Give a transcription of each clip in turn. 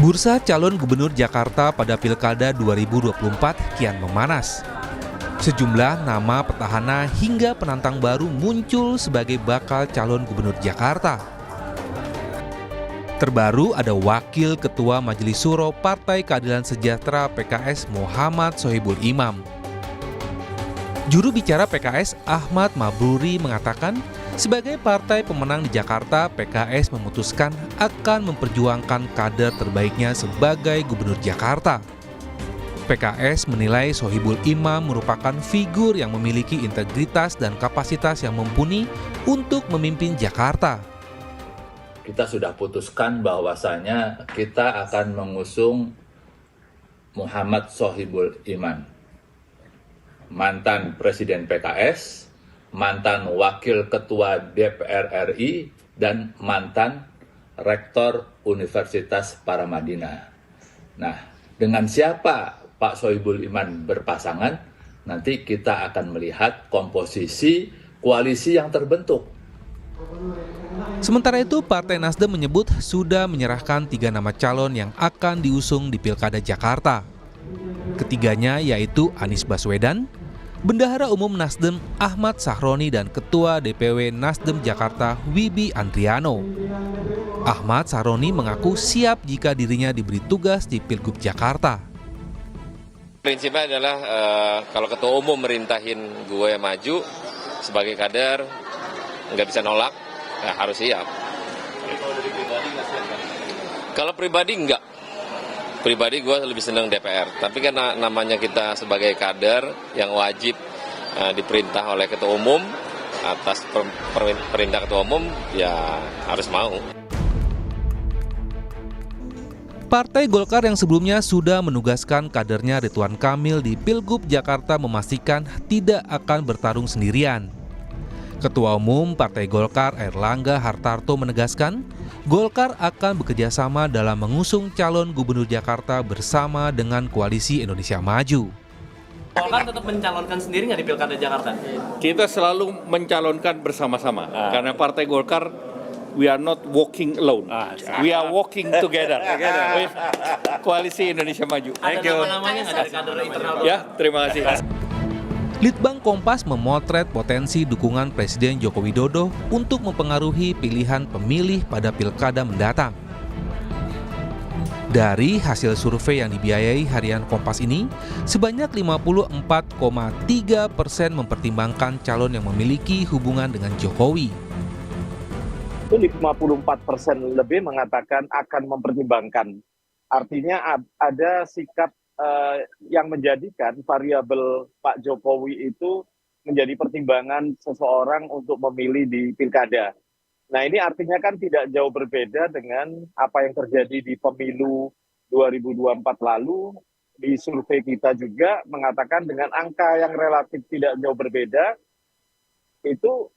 Bursa calon gubernur Jakarta pada Pilkada 2024 kian memanas. Sejumlah nama petahana hingga penantang baru muncul sebagai bakal calon gubernur Jakarta. Terbaru ada Wakil Ketua Majelis Syuro Partai Keadilan Sejahtera PKS Muhammad Sohibul Imam. Juru bicara PKS Ahmad Mabruri mengatakan, sebagai partai pemenang di Jakarta, PKS memutuskan akan memperjuangkan kader terbaiknya sebagai gubernur Jakarta. PKS menilai Sohibul Imam merupakan figur yang memiliki integritas dan kapasitas yang mumpuni untuk memimpin Jakarta. Kita sudah putuskan bahwasanya kita akan mengusung Muhammad Sohibul Iman, mantan Presiden PKS, mantan Wakil Ketua DPR RI, dan mantan Rektor Universitas Paramadina. Nah, dengan siapa Pak Sohibul Iman berpasangan, nanti kita akan melihat komposisi koalisi yang terbentuk. Sementara itu, Partai Nasdem menyebut sudah menyerahkan 3 nama calon yang akan diusung di Pilkada Jakarta. Ketiganya yaitu Anies Baswedan, Bendahara Umum Nasdem Ahmad Sahroni, dan Ketua DPW Nasdem Jakarta Wibi Andriano. Ahmad Sahroni mengaku siap jika dirinya diberi tugas di Pilgub Jakarta. Prinsipnya adalah kalau ketua umum merintahin gue maju sebagai kader, nggak bisa nolak, ya harus siap. Kalau dari pribadi nggak siap kan? Kalau pribadi nggak. Pribadi gue lebih senang DPR, tapi kan namanya kita sebagai kader yang wajib diperintah oleh ketua umum, atas perintah ketua umum ya harus mau. Partai Golkar yang sebelumnya sudah menugaskan kadernya Ridwan Kamil di Pilgub Jakarta memastikan tidak akan bertarung sendirian. Ketua Umum Partai Golkar Airlangga Hartarto menegaskan, Golkar akan bekerjasama dalam mengusung calon gubernur Jakarta bersama dengan Koalisi Indonesia Maju. Golkar tetap mencalonkan sendiri nggak di Pilkada Jakarta? Kita selalu mencalonkan bersama-sama, karena Partai Golkar, we are not walking alone, we are walking together with Koalisi Indonesia Maju. Ada nama-namanya nggak dari kader internal? Ya, terima kasih. Litbang Kompas memotret potensi dukungan Presiden Joko Widodo untuk mempengaruhi pilihan pemilih pada pilkada mendatang. Dari hasil survei yang dibiayai harian Kompas ini, sebanyak 54,3% mempertimbangkan calon yang memiliki hubungan dengan Jokowi. Itu 54% lebih mengatakan akan mempertimbangkan. Artinya ada sikap yang menjadikan variabel Pak Jokowi itu menjadi pertimbangan seseorang untuk memilih di pilkada. Nah, ini artinya kan tidak jauh berbeda dengan apa yang terjadi di pemilu 2024 lalu. Di survei kita juga mengatakan dengan angka yang relatif tidak jauh berbeda, itu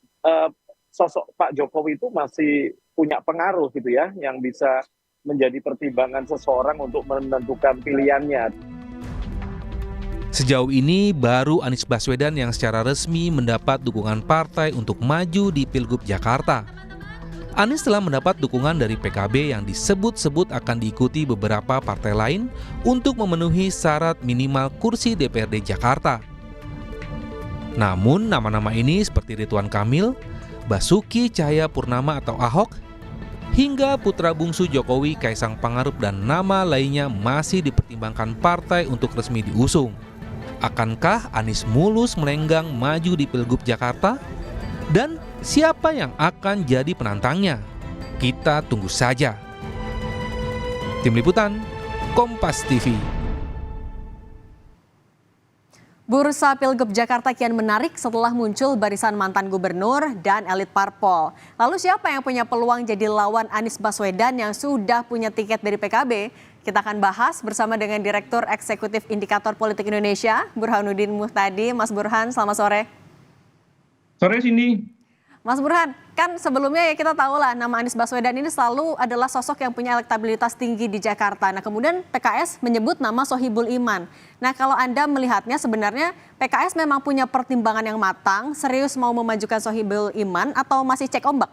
sosok Pak Jokowi itu masih punya pengaruh gitu ya, yang bisa menjadi pertimbangan seseorang untuk menentukan pilihannya. Sejauh ini baru Anies Baswedan yang secara resmi mendapat dukungan partai untuk maju di Pilgub Jakarta. Anies telah mendapat dukungan dari PKB yang disebut-sebut akan diikuti beberapa partai lain untuk memenuhi syarat minimal kursi DPRD Jakarta. Namun nama-nama ini seperti Ridwan Kamil, Basuki Cahayapurnama atau Ahok, hingga putra bungsu Jokowi Kaisang Pangarep dan nama lainnya masih dipertimbangkan partai untuk resmi diusung. Akankah Anies mulus melenggang maju di Pilgub Jakarta? Dan siapa yang akan jadi penantangnya? Kita tunggu saja. Tim Liputan, Kompas TV. Bursa Pilgub Jakarta kian menarik setelah muncul barisan mantan gubernur dan elit parpol. Lalu siapa yang punya peluang jadi lawan Anies Baswedan yang sudah punya tiket dari PKB? Kita akan bahas bersama dengan Direktur Eksekutif Indikator Politik Indonesia, Burhanuddin Muhtadi. Mas Burhan, selamat sore. Sore, Cindy. Mas Burhan, kan sebelumnya ya kita tahu lah nama Anies Baswedan ini selalu adalah sosok yang punya elektabilitas tinggi di Jakarta. Nah, kemudian PKS menyebut nama Sohibul Iman. Nah, kalau Anda melihatnya sebenarnya PKS memang punya pertimbangan yang matang, serius mau memajukan Sohibul Iman atau masih cek ombak?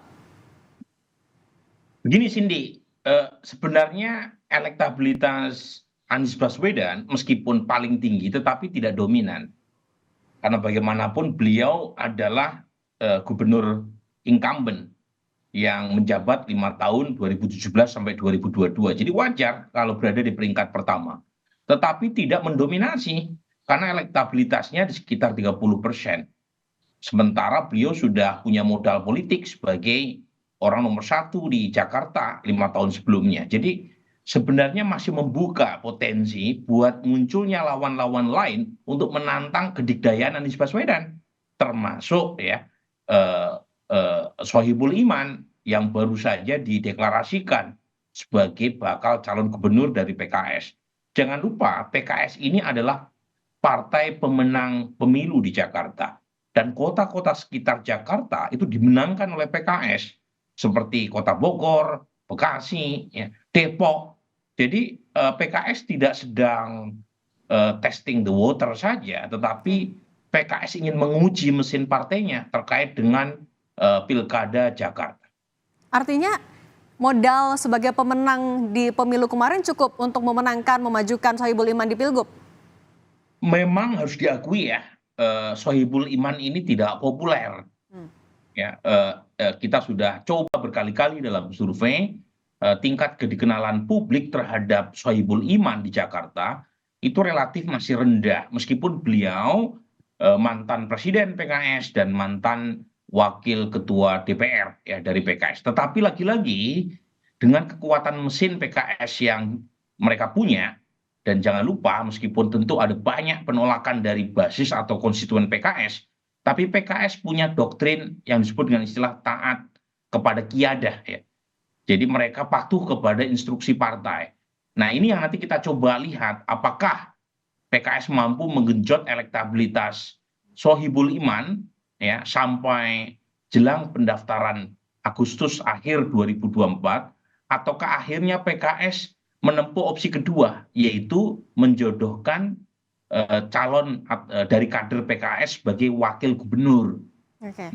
Begini, Cindy, sebenarnya elektabilitas Anies Baswedan meskipun paling tinggi tetapi tidak dominan. Karena bagaimanapun beliau adalah gubernur incumbent yang menjabat 5 tahun 2017 sampai 2022. Jadi wajar kalau berada di peringkat pertama. Tetapi tidak mendominasi karena elektabilitasnya di sekitar 30%. Sementara beliau sudah punya modal politik sebagai orang nomor satu di Jakarta 5 tahun sebelumnya. Jadi sebenarnya masih membuka potensi buat munculnya lawan-lawan lain untuk menantang kedikdayaan Anies Baswedan, termasuk ya Sohibul Iman yang baru saja dideklarasikan sebagai bakal calon gubernur dari PKS. Jangan lupa PKS ini adalah partai pemenang pemilu di Jakarta. Dan kota-kota sekitar Jakarta itu dimenangkan oleh PKS. Seperti Kota Bogor, Bekasi, ya, Depok. Jadi PKS tidak sedang testing the water saja, tetapi PKS ingin menguji mesin partainya terkait dengan Pilkada Jakarta. Artinya modal sebagai pemenang di pemilu kemarin cukup untuk memenangkan, memajukan Sohibul Iman di Pilgub? Memang harus diakui ya, Sohibul Iman ini tidak populer. Ya, kita sudah coba berkali-kali dalam survei, tingkat kedikenalan publik terhadap Sohibul Iman di Jakarta itu relatif masih rendah, meskipun beliau mantan presiden PKS dan mantan wakil ketua DPR ya dari PKS. Tetapi lagi-lagi dengan kekuatan mesin PKS yang mereka punya, dan jangan lupa meskipun tentu ada banyak penolakan dari basis atau konstituen PKS, tapi PKS punya doktrin yang disebut dengan istilah taat kepada qiyadah ya. Jadi mereka patuh kepada instruksi partai. Nah, ini yang nanti kita coba lihat apakah PKS mampu menggenjot elektabilitas Sohibul Iman ya sampai jelang pendaftaran Agustus akhir 2024, ataukah akhirnya PKS menempuh opsi kedua, yaitu menjodohkan calon dari kader PKS sebagai wakil gubernur.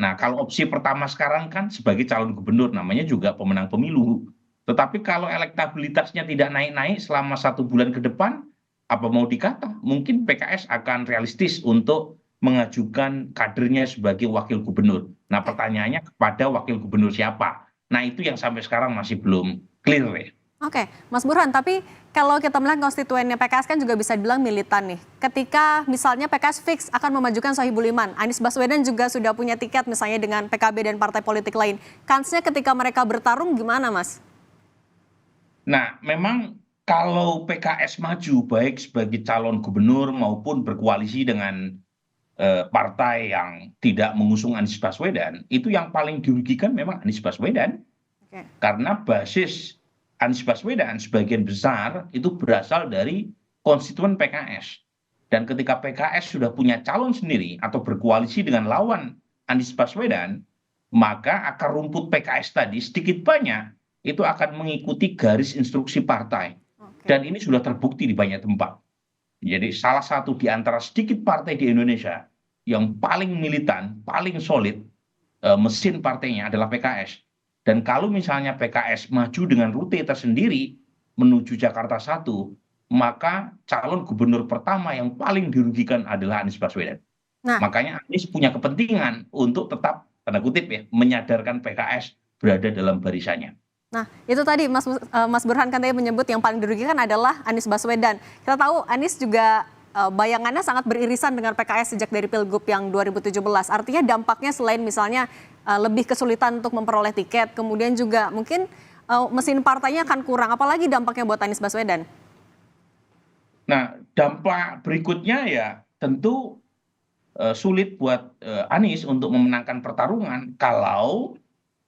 Nah, kalau opsi pertama sekarang kan sebagai calon gubernur, namanya juga pemenang pemilu. Tetapi kalau elektabilitasnya tidak naik-naik selama 1 bulan ke depan, apa mau dikata? Mungkin PKS akan realistis untuk mengajukan kadernya sebagai wakil gubernur. Nah, pertanyaannya kepada wakil gubernur siapa? Nah, itu yang sampai sekarang masih belum clear ya. Oke, Mas Burhan, tapi kalau kita melihat konstituennya PKS kan juga bisa dibilang militan nih. Ketika misalnya PKS fix akan memajukan Sohibul Iman, Anies Baswedan juga sudah punya tiket misalnya dengan PKB dan partai politik lain. Kansnya ketika mereka bertarung gimana, Mas? Nah, memang kalau PKS maju baik sebagai calon gubernur maupun berkoalisi dengan partai yang tidak mengusung Anies Baswedan, itu yang paling dirugikan memang Anies Baswedan. Karena basis Anies Baswedan sebagian besar itu berasal dari konstituen PKS. Dan ketika PKS sudah punya calon sendiri atau berkoalisi dengan lawan Anies Baswedan, maka akar rumput PKS tadi sedikit banyak itu akan mengikuti garis instruksi partai. Dan ini sudah terbukti di banyak tempat. Jadi salah satu di antara sedikit partai di Indonesia yang paling militan, paling solid mesin partainya adalah PKS. Dan kalau misalnya PKS maju dengan rute tersendiri menuju Jakarta 1, maka calon gubernur pertama yang paling dirugikan adalah Anies Baswedan. Nah, makanya Anies punya kepentingan untuk tetap, tanda kutip ya, menyadarkan PKS berada dalam barisannya. Nah, itu tadi Mas Burhan kan tadi menyebut yang paling dirugikan adalah Anies Baswedan. Kita tahu Anies juga bayangannya sangat beririsan dengan PKS sejak dari Pilgub yang 2017. Artinya dampaknya selain misalnya lebih kesulitan untuk memperoleh tiket, kemudian juga mungkin mesin partainya akan kurang. Apalagi dampaknya buat Anies Baswedan? Nah, dampak berikutnya ya tentu sulit buat Anies untuk memenangkan pertarungan kalau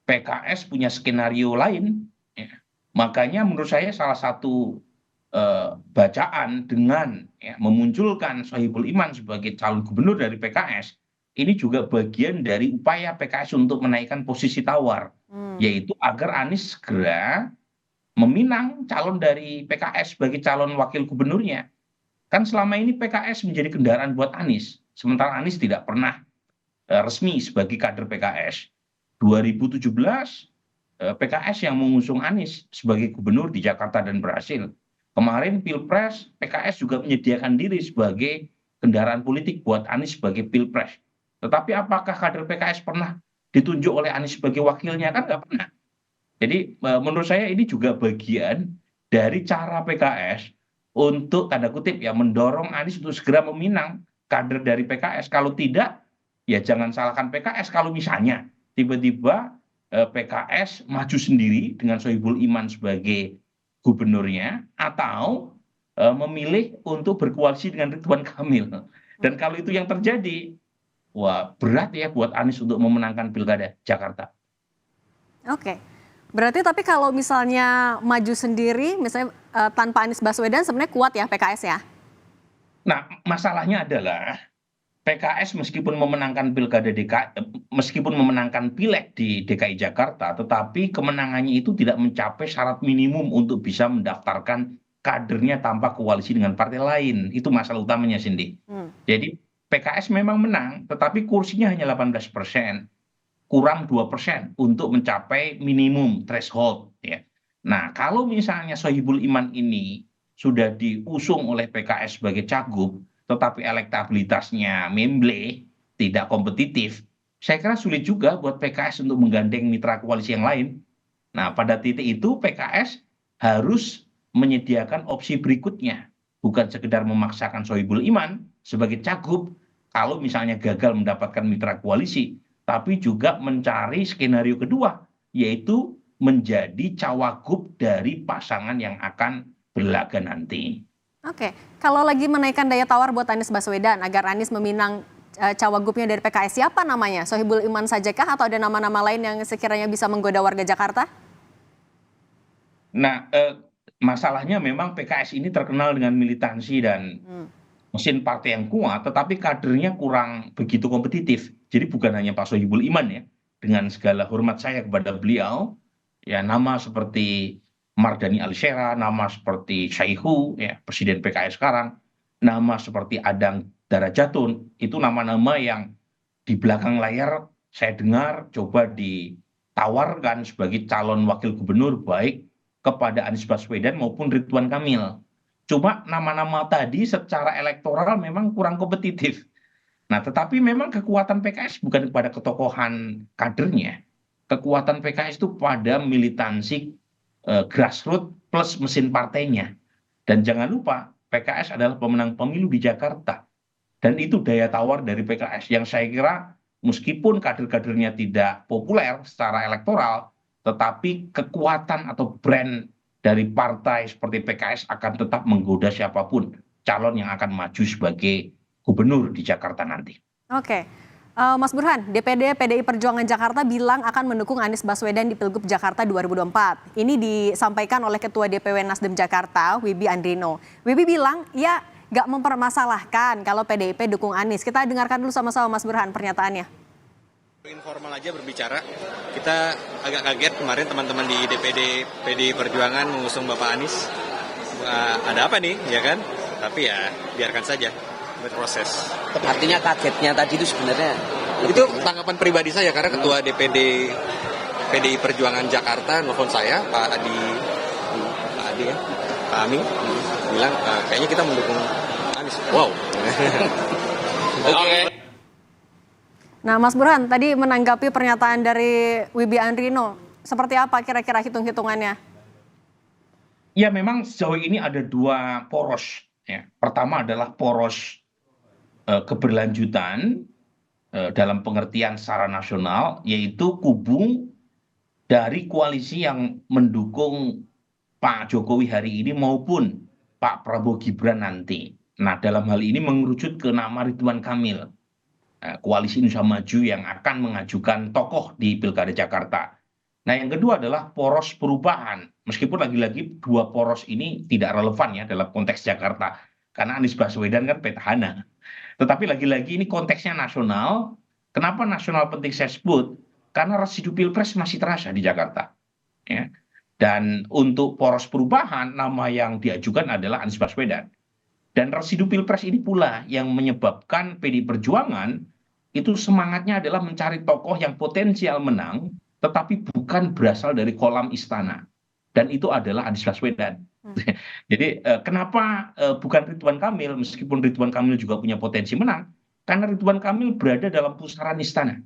PKS punya skenario lain. Ya. Makanya menurut saya salah satu bacaan dengan ya, memunculkan Sohibul Iman sebagai calon gubernur dari PKS, ini juga bagian dari upaya PKS untuk menaikkan posisi tawar, yaitu agar Anies segera meminang calon dari PKS sebagai calon wakil gubernurnya. Kan selama ini PKS menjadi kendaraan buat Anies, sementara Anies tidak pernah resmi sebagai kader PKS. 2017 PKS yang mengusung Anies sebagai gubernur di Jakarta dan berhasil. Kemarin Pilpres, PKS juga menyediakan diri sebagai kendaraan politik buat Anies sebagai Pilpres. Tetapi apakah kader PKS pernah ditunjuk oleh Anies sebagai wakilnya? Kan nggak pernah. Jadi menurut saya ini juga bagian dari cara PKS untuk tanda kutip ya mendorong Anies untuk segera meminang kader dari PKS. Kalau tidak, ya jangan salahkan PKS kalau misalnya tiba-tiba PKS maju sendiri dengan Sohibul Iman sebagai gubernurnya atau memilih untuk berkoalisi dengan Ridwan Kamil. Dan kalau itu yang terjadi, wah berat ya buat Anies untuk memenangkan Pilkada Jakarta. Oke. Berarti tapi kalau misalnya maju sendiri, misalnya tanpa Anies Baswedan sebenarnya kuat ya PKS ya? Nah, masalahnya adalah PKS meskipun memenangkan Pilkada DKI, meskipun memenangkan Pileg di DKI Jakarta, tetapi kemenangannya itu tidak mencapai syarat minimum untuk bisa mendaftarkan kadernya tanpa koalisi dengan partai lain. Itu masalah utamanya, Cindy. Jadi PKS memang menang, tetapi kursinya hanya 18%. Kurang 2% untuk mencapai minimum threshold. Ya. Nah, kalau misalnya Sohibul Iman ini sudah diusung oleh PKS sebagai cagup, tetapi elektabilitasnya memble, tidak kompetitif, saya kira sulit juga buat PKS untuk menggandeng mitra koalisi yang lain. Nah, pada titik itu PKS harus menyediakan opsi berikutnya, bukan sekedar memaksakan Sohibul Iman sebagai cagup kalau misalnya gagal mendapatkan mitra koalisi, tapi juga mencari skenario kedua, yaitu menjadi cawagup dari pasangan yang akan berlaga nanti. Oke, kalau lagi menaikkan daya tawar buat Anies Baswedan agar Anies meminang cawagupnya dari PKS, siapa namanya? Sohibul Iman sajakah atau ada nama-nama lain yang sekiranya bisa menggoda warga Jakarta? Nah, masalahnya memang PKS ini terkenal dengan militansi dan mesin partai yang kuat, tetapi kadernya kurang begitu kompetitif. Jadi bukan hanya Pak Sohibul Iman ya, dengan segala hormat saya kepada beliau, ya nama seperti Mardhani Alisera, nama seperti Saihu, ya Presiden PKS sekarang, nama seperti Adang Darajatun, itu nama-nama yang di belakang layar saya dengar coba ditawarkan sebagai calon wakil gubernur baik kepada Anies Baswedan maupun Ridwan Kamil. Cuma nama-nama tadi secara elektoral memang kurang kompetitif. Nah, tetapi memang kekuatan PKS bukan pada ketokohan kadernya. Kekuatan PKS itu pada militansi grassroots plus mesin partainya. Dan jangan lupa, PKS adalah pemenang pemilu di Jakarta. Dan itu daya tawar dari PKS yang saya kira meskipun kader-kadernya tidak populer secara elektoral, tetapi kekuatan atau brand dari partai seperti PKS akan tetap menggoda siapapun calon yang akan maju sebagai gubernur di Jakarta nanti. Oke, Mas Burhan, DPD PDI Perjuangan Jakarta bilang akan mendukung Anies Baswedan di Pilgub Jakarta 2024. Ini disampaikan oleh Ketua DPW Nasdem Jakarta, Wibi Andrino. Wibi bilang, ya nggak mempermasalahkan kalau PDIP dukung Anies. Kita dengarkan dulu sama-sama Mas Burhan pernyataannya. Informal aja berbicara, kita agak kaget kemarin teman-teman di DPD PDI Perjuangan mengusung Bapak Anies. Ada apa nih, ya kan? Tapi ya biarkan saja berproses. Artinya kagetnya tadi itu sebenarnya itu tanggapan pribadi saya karena Ketua DPD PDI Perjuangan Jakarta nelfon saya, Pak Amin bilang kayaknya kita mendukung Anies. Wow. Oke. Nah, Mas Burhan tadi menanggapi pernyataan dari Wibi Andrino, seperti apa kira-kira hitung-hitungannya? Ya, memang sejauh ini ada dua poros. Ya. Pertama adalah poros keberlanjutan dalam pengertian secara nasional, yaitu kubu dari koalisi yang mendukung Pak Jokowi hari ini maupun Pak Prabowo Gibran nanti. Nah, dalam hal ini mengerucut ke nama Ridwan Kamil. Koalisi Indonesia Maju yang akan mengajukan tokoh di Pilkada Jakarta. Nah, yang kedua adalah poros perubahan. Meskipun lagi-lagi dua poros ini tidak relevan ya dalam konteks Jakarta. Karena Anies Baswedan kan petahana. Tetapi lagi-lagi ini konteksnya nasional. Kenapa nasional penting saya sebut? Karena residu Pilpres masih terasa di Jakarta. Ya. Dan untuk poros perubahan, nama yang diajukan adalah Anies Baswedan. Dan residu Pilpres ini pula yang menyebabkan PDI Perjuangan itu semangatnya adalah mencari tokoh yang potensial menang tetapi bukan berasal dari kolam istana. Dan itu adalah Anies Baswedan. Jadi kenapa bukan Ridwan Kamil, meskipun Ridwan Kamil juga punya potensi menang, karena Ridwan Kamil berada dalam pusaran istana.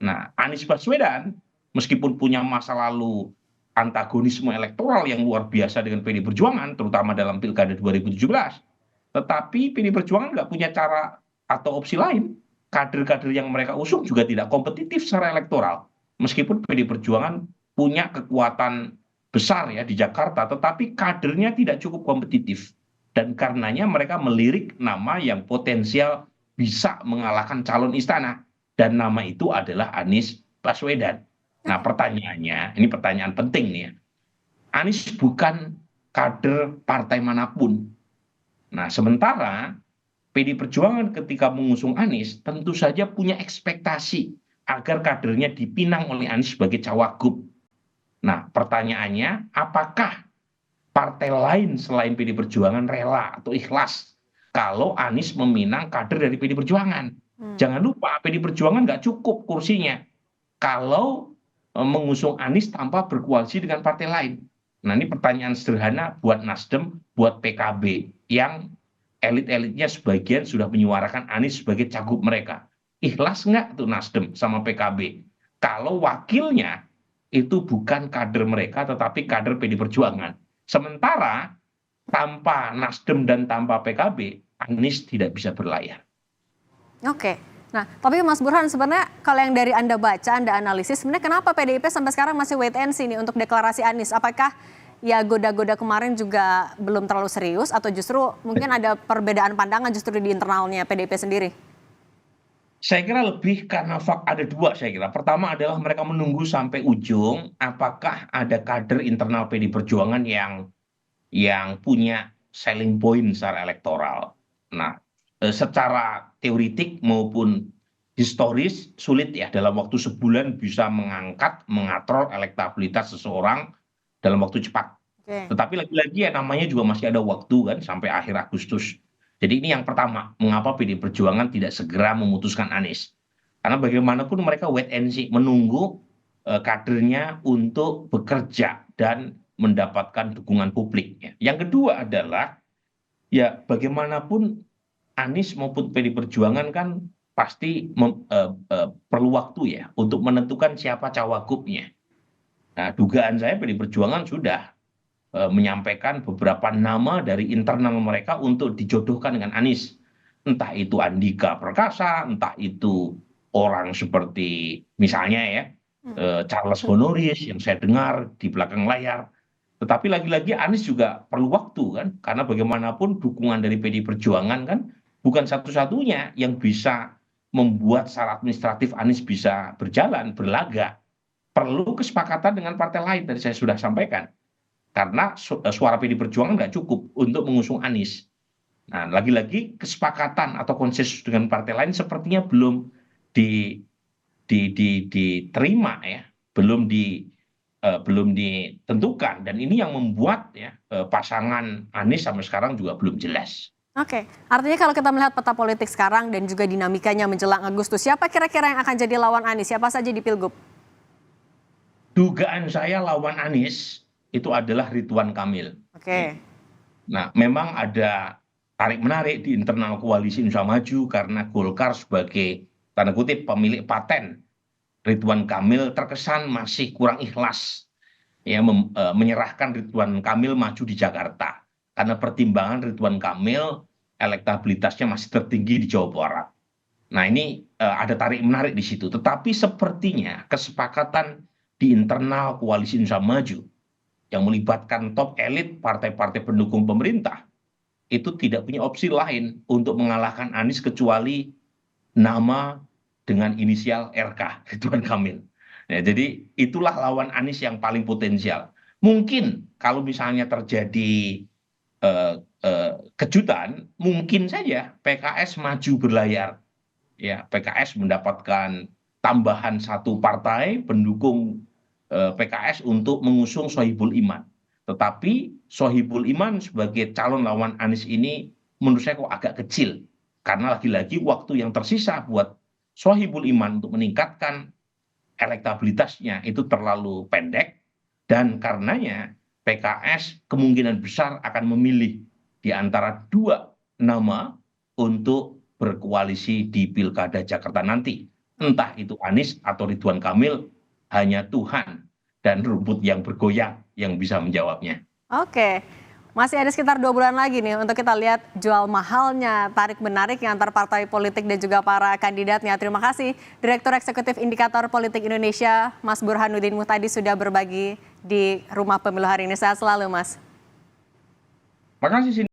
Nah, Anies Baswedan meskipun punya masa lalu antagonisme elektoral yang luar biasa dengan PDI Perjuangan, terutama dalam Pilkada 2017, tetapi PDI Perjuangan nggak punya cara atau opsi lain. Kader-kader yang mereka usung juga tidak kompetitif secara elektoral. Meskipun PDI Perjuangan punya kekuatan besar ya di Jakarta, tetapi kadernya tidak cukup kompetitif. Dan karenanya mereka melirik nama yang potensial bisa mengalahkan calon istana. Dan nama itu adalah Anies Baswedan. Nah pertanyaannya, ini pertanyaan penting nih ya. Anies bukan kader partai manapun. Nah sementara PDI Perjuangan ketika mengusung Anies tentu saja punya ekspektasi agar kadernya dipinang oleh Anies sebagai cawagup. Nah pertanyaannya, apakah partai lain selain PDI Perjuangan rela atau ikhlas kalau Anies meminang kader dari PDI Perjuangan? Jangan lupa PDI Perjuangan nggak cukup kursinya kalau mengusung Anies tanpa berkoalisi dengan partai lain. Nah ini pertanyaan sederhana buat Nasdem, buat PKB yang elit-elitnya sebagian sudah menyuarakan Anies sebagai cagup mereka. Ikhlas nggak tuh Nasdem sama PKB kalau wakilnya itu bukan kader mereka tetapi kader PDI Perjuangan. Sementara tanpa Nasdem dan tanpa PKB, Anies tidak bisa berlayar. Oke. Nah, tapi Mas Burhan sebenarnya kalau yang dari Anda baca, Anda analisis, sebenarnya kenapa PDIP sampai sekarang masih wait and see nih untuk deklarasi Anies? Apakah ya goda-goda kemarin juga belum terlalu serius atau justru mungkin ada perbedaan pandangan justru di internalnya PDIP sendiri? Saya kira lebih karena ada dua saya kira. Pertama adalah mereka menunggu sampai ujung apakah ada kader internal PDI Perjuangan yang punya selling point secara elektoral. Nah, secara teoritik maupun historis sulit ya dalam waktu sebulan bisa mengatrol elektabilitas seseorang dalam waktu cepat. Tetapi lagi-lagi ya namanya juga masih ada waktu kan sampai akhir Agustus. Jadi ini yang pertama, mengapa PDI Perjuangan tidak segera memutuskan Anies? Karena bagaimanapun mereka wait and see, menunggu kadernya untuk bekerja dan mendapatkan dukungan publik. Yang kedua adalah ya bagaimanapun Anies maupun PDI Perjuangan kan pasti perlu waktu ya untuk menentukan siapa cawagupnya. Nah, dugaan saya PDI Perjuangan sudah menyampaikan beberapa nama dari internal mereka untuk dijodohkan dengan Anies. Entah itu Andika Perkasa, entah itu orang seperti misalnya ya Charles Honoris yang saya dengar di belakang layar. Tetapi lagi-lagi Anies juga perlu waktu kan, karena bagaimanapun dukungan dari PDI Perjuangan kan bukan satu-satunya yang bisa membuat secara administratif Anies bisa berjalan, berlaga. Perlu kesepakatan dengan partai lain, tadi saya sudah sampaikan. Karena suara PDI Perjuangan nggak cukup untuk mengusung Anies. Nah, lagi-lagi kesepakatan atau konsensus dengan partai lain sepertinya belum diterima ya, belum ditentukan. Dan ini yang membuat ya pasangan Anies sampai sekarang juga belum jelas. Oke, artinya kalau kita melihat peta politik sekarang dan juga dinamikanya menjelang Agustus, siapa kira-kira yang akan jadi lawan Anies? Siapa saja di Pilgub? Dugaan saya lawan Anies itu adalah Ridwan Kamil. Oke. Nah, memang ada tarik-menarik di internal koalisi Indonesia Maju karena Golkar sebagai tanda kutip pemilik paten. Ridwan Kamil terkesan masih kurang ikhlas ya menyerahkan Ridwan Kamil maju di Jakarta. Karena pertimbangan Ridwan Kamil elektabilitasnya masih tertinggi di Jawa Barat. Nah, ini ada tarik-menarik di situ. Tetapi sepertinya kesepakatan di internal koalisi Indonesia Maju yang melibatkan top elit partai-partai pendukung pemerintah itu tidak punya opsi lain untuk mengalahkan Anies kecuali nama dengan inisial RK, Ridwan Kamil. Ya, jadi itulah lawan Anies yang paling potensial. Mungkin kalau misalnya terjadi kejutan, mungkin saja PKS maju berlayar. Ya, PKS mendapatkan tambahan satu partai pendukung PKS untuk mengusung Sohibul Iman. Tetapi Sohibul Iman sebagai calon lawan Anies ini menurut saya kok agak kecil. Karena lagi-lagi waktu yang tersisa buat Sohibul Iman untuk meningkatkan elektabilitasnya itu terlalu pendek, dan karenanya PKS kemungkinan besar akan memilih di antara dua nama untuk berkoalisi di Pilkada Jakarta nanti. Entah itu Anies atau Ridwan Kamil, hanya Tuhan dan rumput yang bergoyang yang bisa menjawabnya. Oke, masih ada sekitar 2 bulan lagi nih untuk kita lihat jual mahalnya tarik-menariknya antar partai politik dan juga para kandidatnya. Terima kasih Direktur Eksekutif Indikator Politik Indonesia, Mas Burhanuddin Muhtadi sudah berbagi di Rumah Pemilu hari ini. Sehat selalu, Mas. Terima kasih.